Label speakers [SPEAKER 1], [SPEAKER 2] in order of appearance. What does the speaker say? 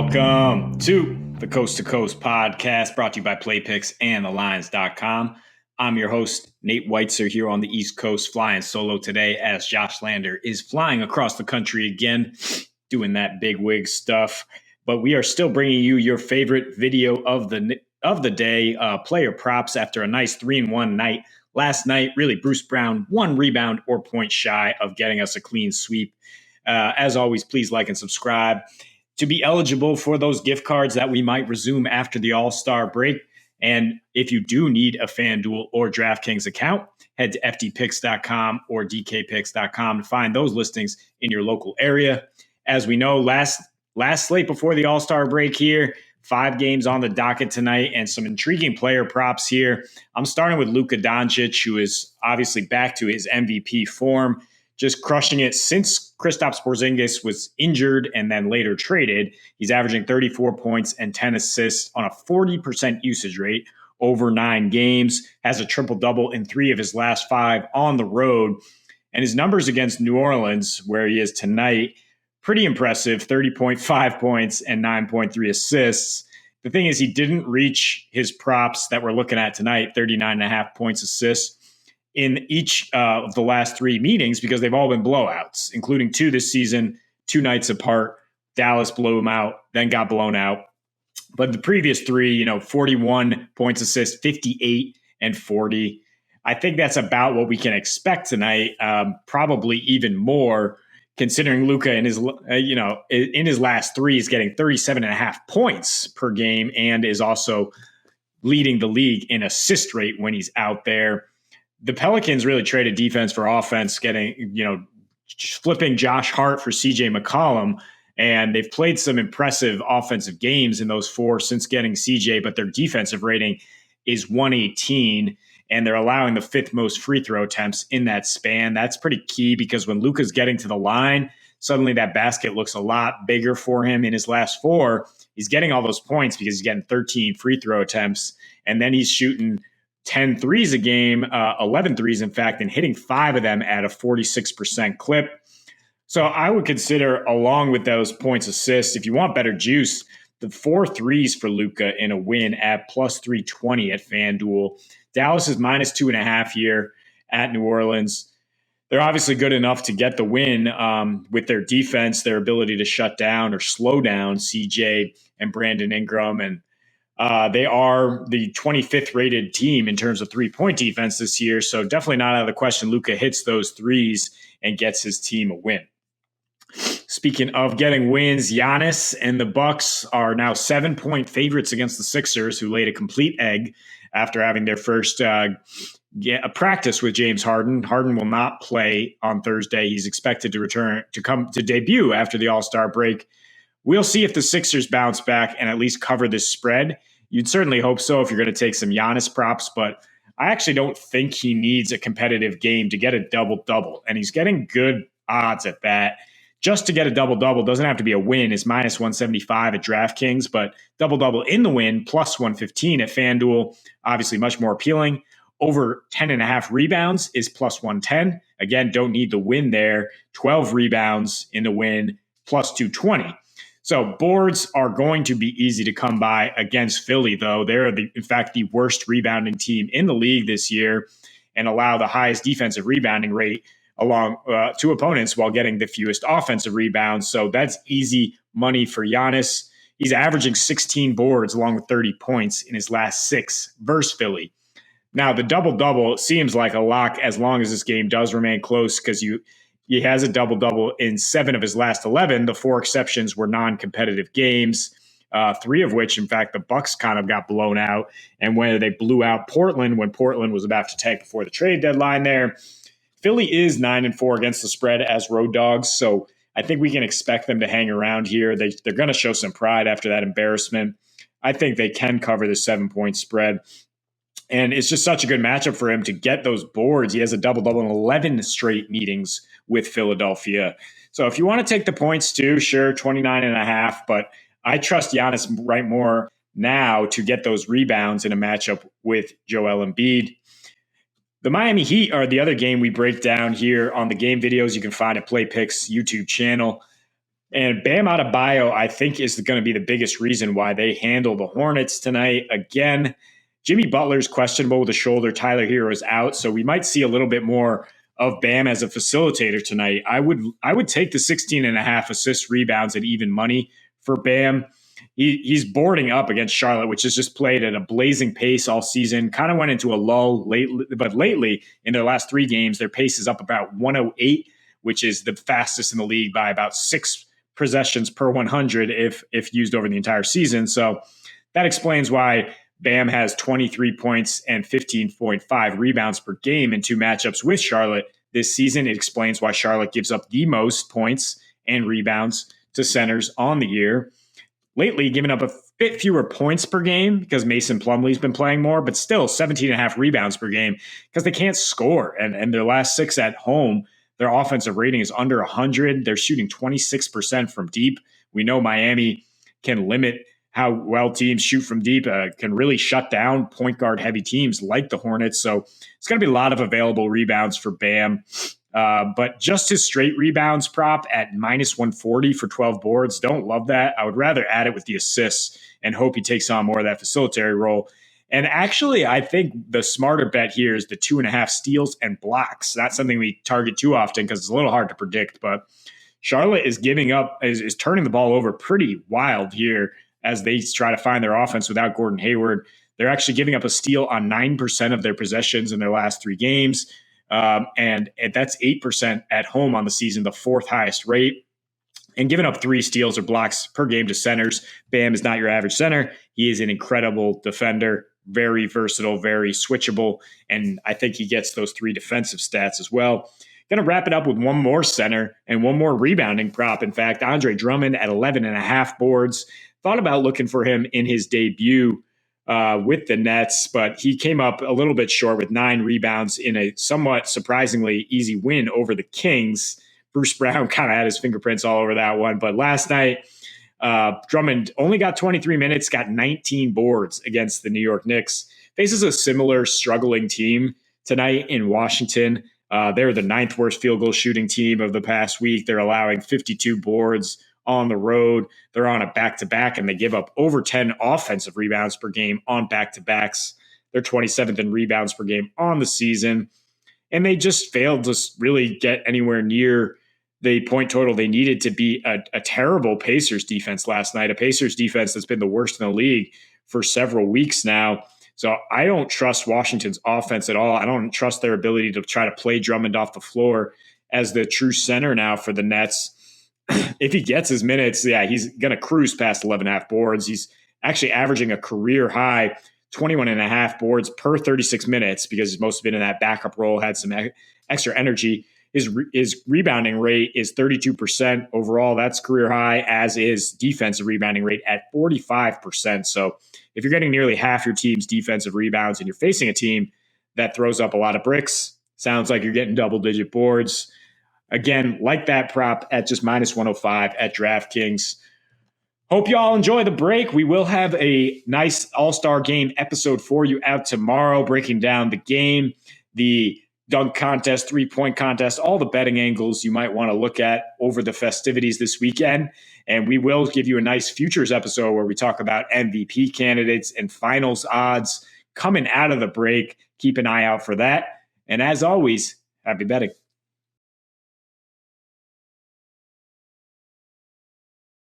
[SPEAKER 1] Welcome to the Coast to Coast podcast brought to you by PlayPicks and thelines.com. I'm your host, Nate Weitzer, here on the East Coast, flying solo today as Josh Lander is flying across the country again, doing that big wig stuff. But we are still bringing you your favorite video of the day, player props after a nice 3-1 night. Last night, really, Bruce Brown, 1 rebound or point shy of getting us a clean sweep. As always, please like and subscribe to be eligible for those gift cards that we might resume after the All-Star break. And if you do need a FanDuel or DraftKings account, head to ftpicks.com or dkpicks.com to find those listings in your local area. As we know, last slate before the All-Star break here, 5 games on the docket tonight and some intriguing player props here. I'm starting with Luka Doncic, who is obviously back to his MVP form, just crushing it since Kristaps Porzingis was injured and then later traded. He's averaging 34 points and 10 assists on a 40% usage rate over 9 games, has a triple-double in 3 of his last 5 on the road. And his numbers against New Orleans, where he is tonight, pretty impressive, 30.5 points and 9.3 assists. The thing is, he didn't reach his props that we're looking at tonight, 39.5 points assists, in each of the last 3 meetings because they've all been blowouts, including 2 this season, 2 nights apart. Dallas blew him out, then got blown out. But the previous 3, 41 points assists, 58 and 40. I think that's about what we can expect tonight, probably even more, considering Luka in his last 3 is getting 37.5 points per game and is also leading the league in assist rate when he's out there. The Pelicans really traded defense for offense, flipping Josh Hart for CJ McCollum. And they've played some impressive offensive games in those 4 since getting CJ, but their defensive rating is 118, and they're allowing the 5th most free throw attempts in that span. That's pretty key because when Luka's getting to the line, suddenly that basket looks a lot bigger for him. In his last 4, he's getting all those points because he's getting 13 free throw attempts, and then he's shooting 10 threes a game, 11 threes, in fact, and hitting 5 of them at a 46% clip. So I would consider, along with those points assists, if you want better juice, the 4 threes for Luka in a win at plus 320 at FanDuel. Dallas is minus 2.5 here at New Orleans. They're obviously good enough to get the win with their defense, their ability to shut down or slow down CJ and Brandon Ingram, and they are the 25th rated team in terms of 3-point defense this year. So definitely not out of the question Luka hits those threes and gets his team a win. Speaking of getting wins, Giannis and the Bucks are now 7-point favorites against the Sixers, who laid a complete egg after having their first practice with James Harden. Harden will not play on Thursday. He's expected to come to debut after the All-Star break. We'll see if the Sixers bounce back and at least cover this spread. You'd certainly hope so if you're going to take some Giannis props, but I actually don't think he needs a competitive game to get a double-double, and he's getting good odds at that. Just to get a double-double doesn't have to be a win. It's minus 175 at DraftKings, but double-double in the win, plus 115 at FanDuel, obviously much more appealing. Over 10.5 rebounds is plus 110. Again, don't need the win there. 12 rebounds in the win, plus 220. So boards are going to be easy to come by against Philly, though. They're, in fact, the worst rebounding team in the league this year and allow the highest defensive rebounding rate along to opponents while getting the fewest offensive rebounds. So that's easy money for Giannis. He's averaging 16 boards along with 30 points in his last 6 versus Philly. Now, the double-double seems like a lock as long as this game does remain close because he has a double-double in 7 of his last 11. The 4 exceptions were non-competitive games, 3 of which, in fact, the Bucks kind of got blown out. And when they blew out Portland, when Portland was about to tank before the trade deadline there, Philly is 9-4 against the spread as road dogs. So I think we can expect them to hang around here. They're going to show some pride after that embarrassment. I think they can cover the 7-point spread. And it's just such a good matchup for him to get those boards. He has a double-double in 11 straight meetings with Philadelphia. So if you want to take the points too, sure, 29.5. But I trust Giannis right more now to get those rebounds in a matchup with Joel Embiid. The Miami Heat are the other game we break down here on the game videos you can find at PlayPicks YouTube channel. And Bam Adebayo, I think, is going to be the biggest reason why they handle the Hornets tonight. Again, Jimmy Butler's questionable with a shoulder. Tyler Hero is out, so we might see a little bit more of Bam as a facilitator tonight. I would take the 16 and a half assists, rebounds at even money for Bam. He's boarding up against Charlotte, which has just played at a blazing pace all season. Kind of went into a lull but lately in their last 3 games, their pace is up about 108, which is the fastest in the league by about 6 possessions per 100 if used over the entire season. So that explains why Bam has 23 points and 15.5 rebounds per game in 2 matchups with Charlotte this season. It explains why Charlotte gives up the most points and rebounds to centers on the year. Lately, giving up a bit fewer points per game because Mason Plumlee's been playing more, but still 17 and a half rebounds per game because they can't score. And their last 6 at home, their offensive rating is under 100. They're shooting 26% from deep. We know Miami can limit how well teams shoot from deep, can really shut down point guard heavy teams like the Hornets. So it's going to be a lot of available rebounds for Bam. But just his straight rebounds prop at minus 140 for 12 boards. Don't love that. I would rather add it with the assists and hope he takes on more of that facilitatory role. And actually, I think the smarter bet here is the 2.5 steals and blocks. That's something we target too often because it's a little hard to predict. But Charlotte is is turning the ball over pretty wild here as they try to find their offense without Gordon Hayward. They're actually giving up a steal on 9% of their possessions in their last 3 games. And that's 8% at home on the season, the 4th highest rate. And giving up 3 steals or blocks per game to centers. Bam is not your average center. He is an incredible defender, very versatile, very switchable. And I think he gets those 3 defensive stats as well. Going to wrap it up with one more center and one more rebounding prop. In fact, Andre Drummond at 11 and a half boards. Thought about looking for him in his debut with the Nets, but he came up a little bit short with 9 rebounds in a somewhat surprisingly easy win over the Kings. Bruce Brown kind of had his fingerprints all over that one. But last night, Drummond only got 23 minutes, got 19 boards against the New York Knicks. Faces a similar struggling team tonight in Washington. They're the 9th worst field goal shooting team of the past week. They're allowing 52 boards on the road. They're on a back-to-back, and they give up over 10 offensive rebounds per game on back-to-backs. They're 27th in rebounds per game on the season. And they just failed to really get anywhere near the point total they needed to beat a terrible Pacers defense last night, a Pacers defense that's been the worst in the league for several weeks now. So I don't trust Washington's offense at all. I don't trust their ability to try to play Drummond off the floor as the true center now for the Nets. If he gets his minutes, he's going to cruise past 11 and a half boards. He's actually averaging a career high 21 and a half boards per 36 minutes because he's mostly been in that backup role, had some extra energy. His rebounding rate is 32% overall. That's career high, as is defensive rebounding rate at 45%. So if you're getting nearly half your team's defensive rebounds and you're facing a team that throws up a lot of bricks, sounds like you're getting double-digit boards. Again, like that prop at just minus 105 at DraftKings. Hope you all enjoy the break. We will have a nice All-Star Game episode for you out tomorrow, breaking down the game, the dunk contest, 3-point contest, all the betting angles you might want to look at over the festivities this weekend. And we will give you a nice futures episode where we talk about MVP candidates and finals odds coming out of the break. Keep an eye out for that. And as always, happy betting.